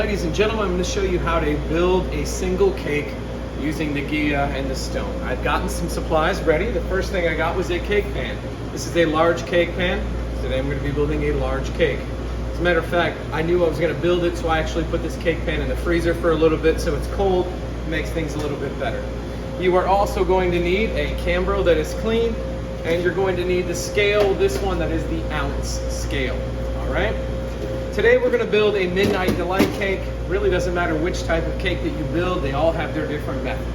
ladies and gentlemen, I'm going to show you how to build a single cake using the Gia and the stone. I've gotten some supplies ready. The first thing I got was a cake pan. This is a large cake pan. Today I'm going to be building a large cake. As a matter of fact, I knew I was going to build it, so I actually put this cake pan in the freezer for a little bit so it's cold. It makes things a little bit better. You are also going to need a Cambro that is clean, and you're going to need the scale, this one that is the ounce scale. All right? Today we're going to build a Midnight Delight cake. Really doesn't matter which type of cake that you build, they all have their different method.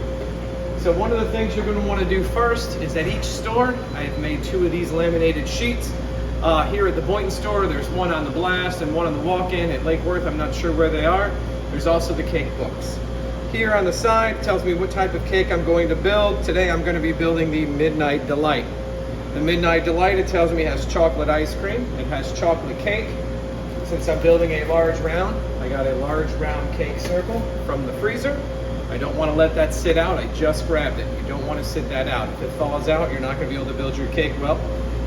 So one of the things you're going to want to do first is at each store, I have made 2 of these laminated sheets. Here at the Boynton store, there's one on the Blast and one on the walk-in at Lake Worth. I'm not sure where they are. There's also the cake books. Here on the side it tells me what type of cake I'm going to build. Today I'm going to be building the Midnight Delight. The Midnight Delight, it tells me, has chocolate ice cream. It has chocolate cake. Since I'm building a large round, I got a large round cake circle from the freezer. I don't want to let that sit out. I just grabbed it. You don't want to sit that out. If it thaws out, you're not going to be able to build your cake well.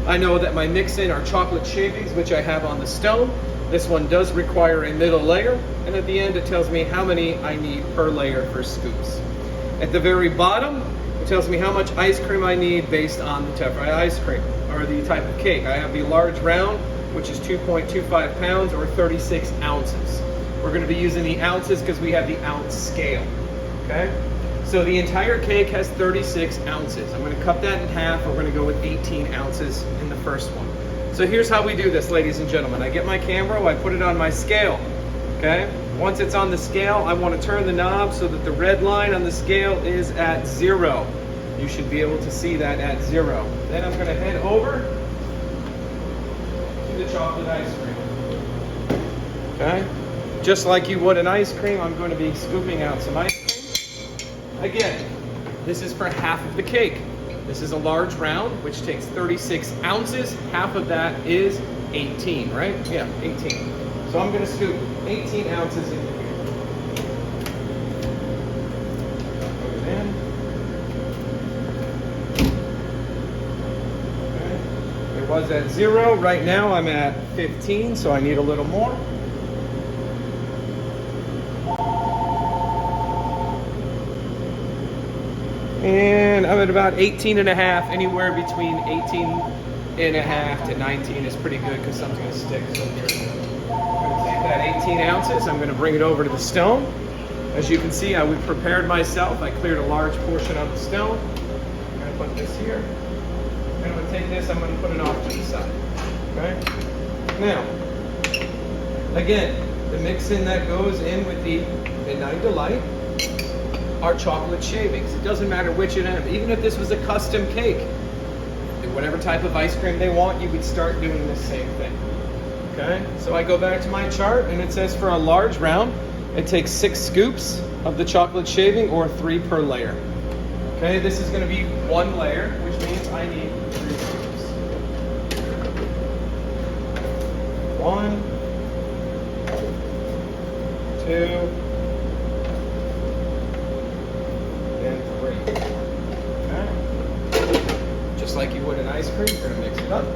I know that my mix-in are chocolate shavings, which I have on the stone. This one does require a middle layer, and at the end it tells me how many I need per layer for scoops. At the very bottom, it tells me how much ice cream I need based on the type of ice cream, or the type of cake. I have the large round, which is 2.25 pounds or 36 ounces. We're going to be using the ounces because we have the ounce scale, okay? So the entire cake has 36 ounces. I'm going to cut that in half. We're going to go with 18 ounces in the first one. So here's how we do this, ladies and gentlemen. I get my Cambro, I put it on my scale, okay? Once it's on the scale, I want to turn the knob so that the red line on the scale is at 0. You should be able to see that at 0. Then I'm going to head over the chocolate ice cream. Okay? Just like you would an ice cream, I'm going to be scooping out some ice cream. Again, this is for half of the cake. This is a large round, which takes 36 ounces. Half of that is 18, right? Yeah, 18. So I'm going to scoop 18 ounces into here. Put it in. It was at 0. Right now I'm at 15, so I need a little more. And I'm at about 18 and a half. Anywhere between 18 and a half to 19 is pretty good because something's going to stick. So here, I'm going to take that 18 ounces. I'm going to bring it over to the stone. As you can see, I prepared myself. I cleared a large portion of the stone. I'm going to put this here. I'm going to take this, I'm going to put it off to the side. Okay? Now, again, the mix-in that goes in with the Midnight Delight are chocolate shavings. It doesn't matter which it is. Even if this was a custom cake, whatever type of ice cream they want, you would start doing the same thing. Okay? So I go back to my chart, and it says for a large round, it takes 6 scoops of the chocolate shaving or 3 per layer. Okay, this is going to be 1 layer, which means I need 3 scoops. 1, 2, and 3. Okay. Just like you would an ice cream, you're going to mix it up.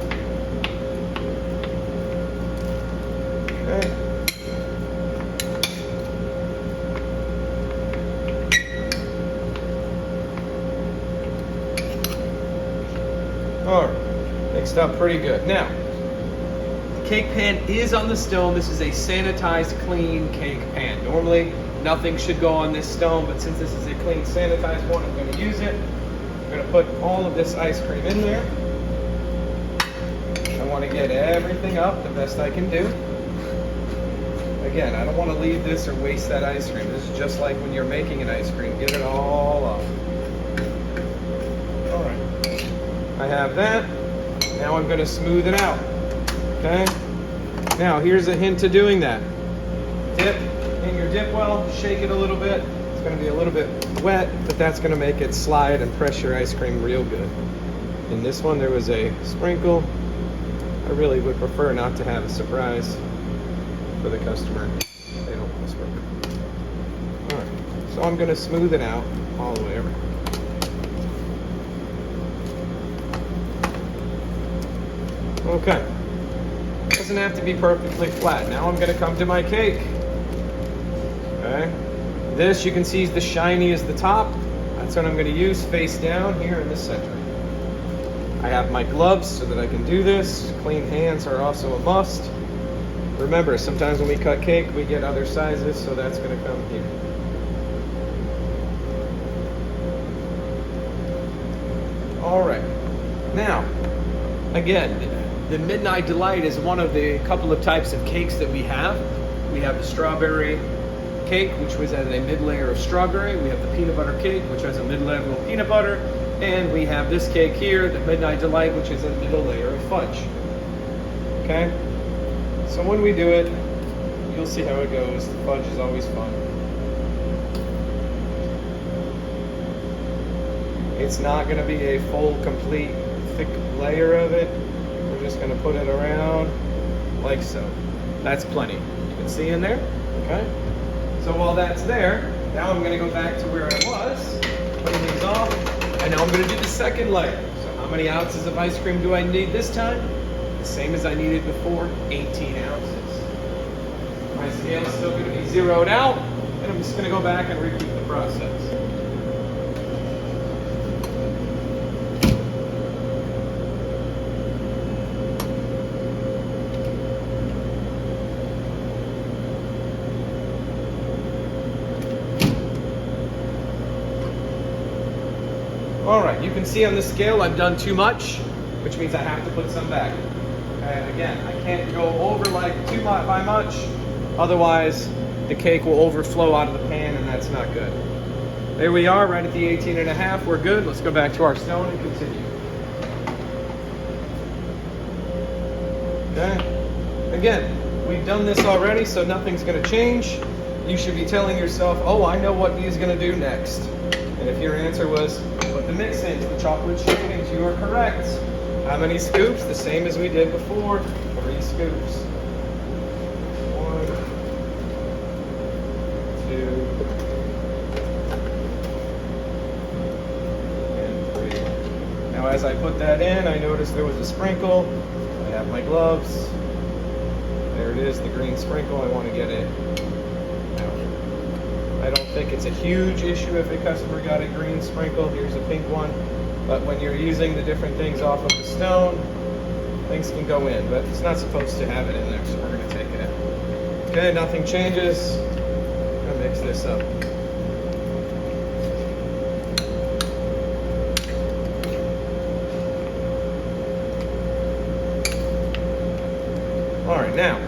Okay. Alright, mixed up pretty good. Now, the cake pan is on the stone. This is a sanitized, clean cake pan. Normally, nothing should go on this stone, but since this is a clean, sanitized one, I'm going to use it. I'm going to put all of this ice cream in there. I want to get everything up the best I can do. Again, I don't want to leave this or waste that ice cream. This is just like when you're making an ice cream. Get it all up. I have that. Now I'm going to smooth it out. Okay? Now here's a hint to doing that. Dip in your dip well, shake it a little bit. It's going to be a little bit wet, but that's going to make it slide and press your ice cream real good. In this one there was a sprinkle. I really would prefer not to have a surprise for the customer. They don't want to sprinkle. Alright, so I'm going to smooth it out all the way over. Okay, doesn't have to be perfectly flat. Now I'm going to come to my cake. Okay. This you can see is the shiny as the top. That's what I'm going to use face down here in the center. I have my gloves so that I can do this. Clean hands are also a must. Remember, sometimes when we cut cake, we get other sizes, so that's going to come here. All right. Now, again, the Midnight Delight is one of the couple of types of cakes that we have. We have the strawberry cake, which was at a mid layer of strawberry. We have the peanut butter cake, which has a mid level of peanut butter. And we have this cake here, the Midnight Delight, which is a middle layer of fudge. Okay? So when we do it, you'll see how it goes. The fudge is always fun. It's not going to be a full, complete, thick layer of it. We're just going to put it around like so. That's plenty. You can see in there. Okay? So while that's there, now I'm going to go back to where I was, putting these off, and now I'm going to do the second layer. So how many ounces of ice cream do I need this time? The same as I needed before, 18 ounces. My scale is still going to be zeroed out, and I'm just going to go back and repeat the process. All right, you can see on the scale I've done too much, which means I have to put some back. And again, I can't go over like too much by much, otherwise the cake will overflow out of the pan and that's not good. There we are, right at the 18.5, we're good. Let's go back to our stone and continue. Okay, again, we've done this already, so nothing's gonna change. You should be telling yourself, oh, I know what he's gonna do next. And if your answer was, put the mix-ins, the chocolate shavings, you are correct. How many scoops? The same as we did before, 3 scoops. 1, 2, and 3. Now as I put that in, I noticed there was a sprinkle. I have my gloves. There it is, the green sprinkle. I want to get it out. I don't think it's a huge issue if a customer got a green sprinkle. Here's a pink one. But when you're using the different things off of the stone, things can go in, but it's not supposed to have it in there, so we're going to take it out. Okay, nothing changes. I'm going to mix this up. All right, now,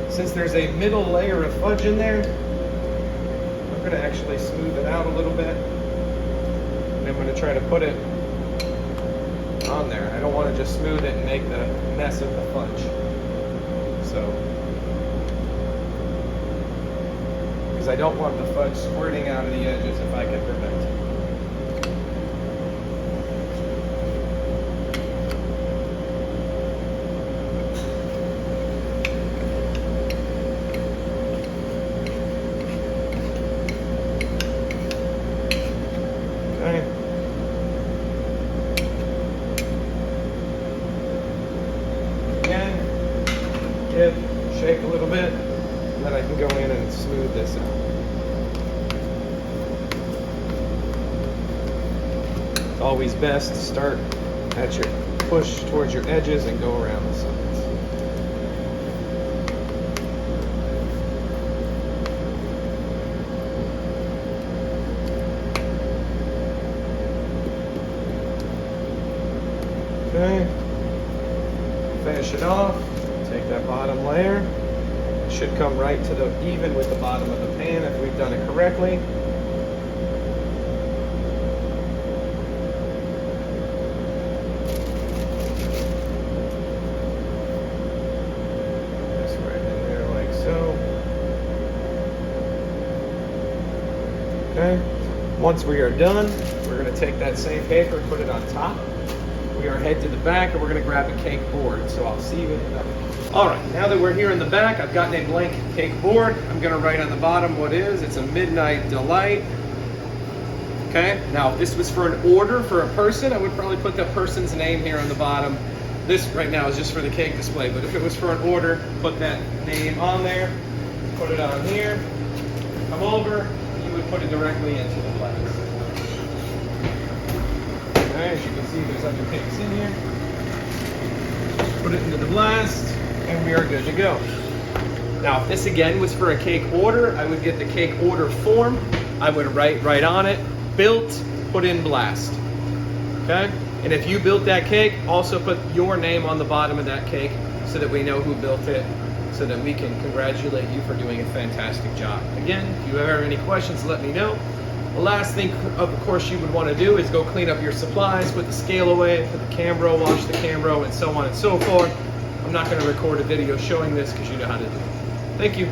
since there's a middle layer of fudge in there, I'm going to actually smooth it out a little bit. And I'm going to try to put it on there. I don't want to just smooth it and make the mess of the fudge. So, because I don't want the fudge squirting out of the edges if I can prevent it. Shake a little bit, and then I can go in and smooth this out. It's always best to start at your push towards your edges and go around the sides. Okay, finish it off. Take that bottom layer. It should come right to the even with the bottom of the pan if we've done it correctly. Just right in there like so. Okay. Once we are done, we're going to take that same paper and put it on top. We are head to the back and we're going to grab a cake board. So I'll see you in the back. All right, now that we're here in the back, I've gotten a blank cake board. I'm going to write on the bottom what is. It's a Midnight Delight. Okay, now if this was for an order for a person, I would probably put that person's name here on the bottom. This right now is just for the cake display, but if it was for an order, put that name on there, put it on here. come over, you would put it directly into the blast. Okay, as you can see, there's other cakes in here. Put it into the blast, and we are good to go. Now, if this again was for a cake order, I would get the cake order form. I would write right on it, built, put in blast. Okay? And if you built that cake, also put your name on the bottom of that cake so that we know who built it, so that we can congratulate you for doing a fantastic job. Again, if you ever have any questions, let me know. The last thing, of course, you would want to do is go clean up your supplies, put the scale away, put the Cambro, wash the Cambro, and so on and so forth. I'm not going to record a video showing this because you know how to do it. Thank you.